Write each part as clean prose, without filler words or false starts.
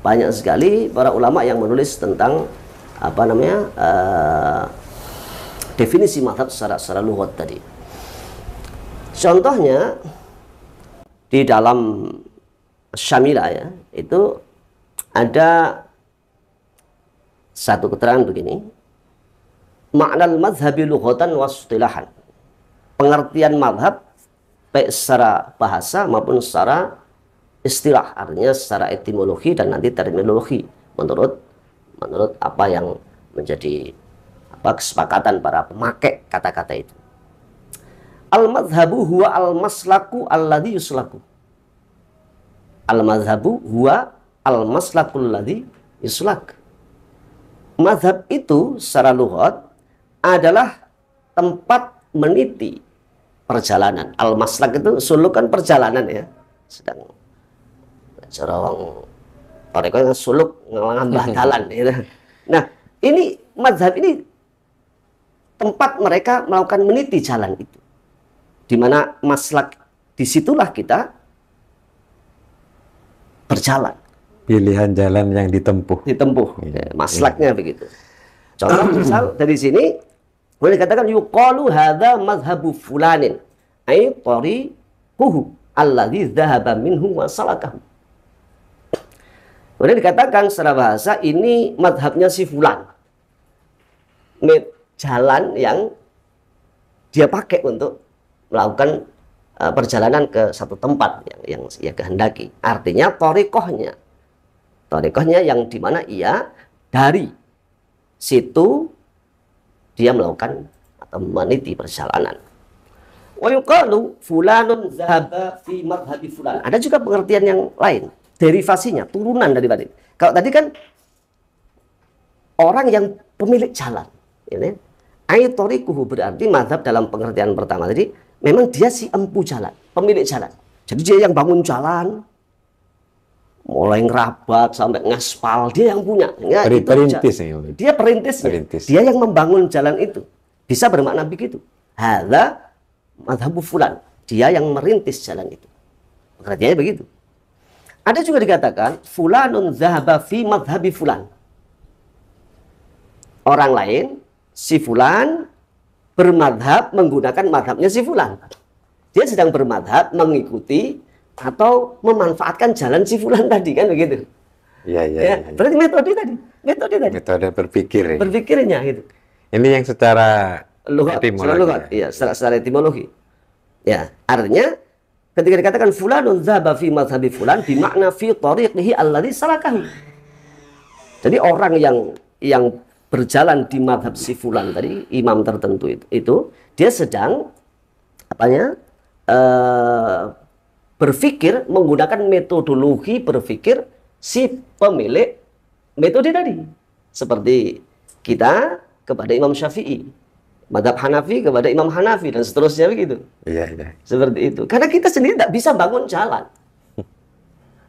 banyak sekali para ulama yang menulis tentang apa namanya definisi mazhab secara lughat tadi. Contohnya di dalam Syamilah ya, itu ada satu keterangan begini. Ma'nal mazhabi lughatan wa istilahan. Pengertian mazhab baik secara bahasa maupun secara istilah, artinya secara etimologi dan nanti terminologi menurut apa yang menjadi kesepakatan para pemakai kata-kata itu. Al-madhabu huwa al-maslaku alladhi yuslaku. Al-madhabu huwa al-maslakul ladhi yuslak. Madhab itu secara lughat adalah tempat meniti perjalanan. Al-maslak itu suluk kan perjalanan ya. Sedang cara orang suluk ngambah jalan gitu. Nah, ini mazhab ini tempat mereka melakukan meniti jalan itu. Di mana maslak, disitulah kita berjalan. Pilihan jalan yang ditempuh. Maslaknya begitu. Contoh misal dari sini boleh dikatakan yuqalu hadza mazhabu fulanin ay tariquhu alladzi dhahaba minhu wa salakahu. Boleh dikatakan secara bahasa ini mazhabnya si fulan. Jalan yang dia pakai untuk melakukan perjalanan ke satu tempat yang ia kehendaki. Artinya thariqahnya yang dimana ia dari situ dia melakukan atau meniti perjalanan. Wa yuqalu fulanun zahaba fi madhhabi fulan. Ada juga pengertian yang lain, derivasinya, turunan dari tadi. Kalau tadi kan orang yang pemilik jalan, ini aytoriquhu berarti mazhab dalam pengertian pertama tadi memang dia si empu jalan, pemilik jalan. Jadi dia yang bangun jalan, mulai ngerabak sampai ngaspal, dia yang punya. Ya, perintis. Dia perintisnya. Dia yang membangun jalan itu. Bisa bermakna begitu. Hadza mazhabu fulan. Dia yang merintis jalan itu. Pengertiannya begitu. Ada juga dikatakan fulanun zahaba fi madhhabi fulan. Orang lain, si fulan bermadhab menggunakan madhabnya si fulan. Dia sedang bermadhab mengikuti atau memanfaatkan jalan si fulan tadi, kan begitu. Iya. Berarti metode tadi. Metode berpikir. Berpikirnya gitu. Ini yang secara etimologi. Iya, secara etimologi. Ya, artinya ketika dikatakan fulanun dzaba fi mazhabi fulan bimakna fi tariqihi alladhi salakahu. Jadi orang yang berjalan di mazhab si fulan tadi, imam tertentu itu dia sedang berpikir menggunakan metodologi berpikir si pemilik metode tadi. Seperti kita kepada Imam Syafi'i, mazhab Hanafi kepada Imam Hanafi, dan seterusnya begitu. Iya. Seperti itu. Karena kita sendiri tidak bisa bangun jalan.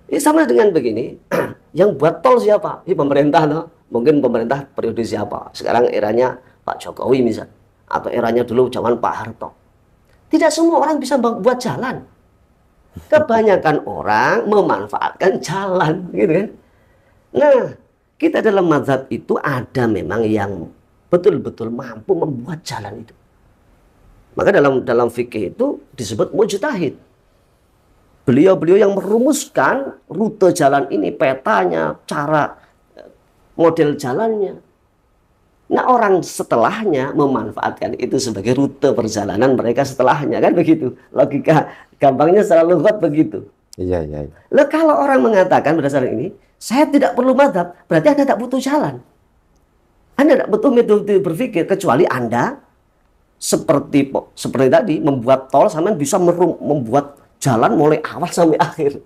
Ini sama dengan begini, yang buat tol siapa? Ini pemerintah, no? Mungkin pemerintah periode siapa? Sekarang eranya Pak Jokowi misal, atau eranya dulu zaman Pak Harto. Tidak semua orang bisa buat jalan. Kebanyakan orang memanfaatkan jalan, gitu kan? Nah, kita dalam mazhab itu ada memang yang betul-betul mampu membuat jalan itu. Maka dalam fikih itu disebut mujtahid. Beliau-beliau yang merumuskan rute jalan ini, petanya, cara model jalannya. Nah, orang setelahnya memanfaatkan itu sebagai rute perjalanan mereka setelahnya, kan begitu. Logika gampangnya secara lughat begitu. Iya. Lah kalau orang mengatakan berdasarkan ini, saya tidak perlu mazhab, berarti Anda tidak butuh jalan. Anda tidak butuh metode berpikir, kecuali Anda seperti tadi membuat tol sampai bisa membuat jalan mulai awal sampai akhir.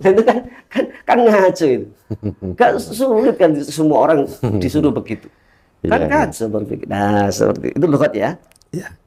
Itu kan ngaco itu. Kan sulit kan semua orang disuruh begitu. Kan ngaco berpikir. Nah, seperti itu lughat ya. Iya.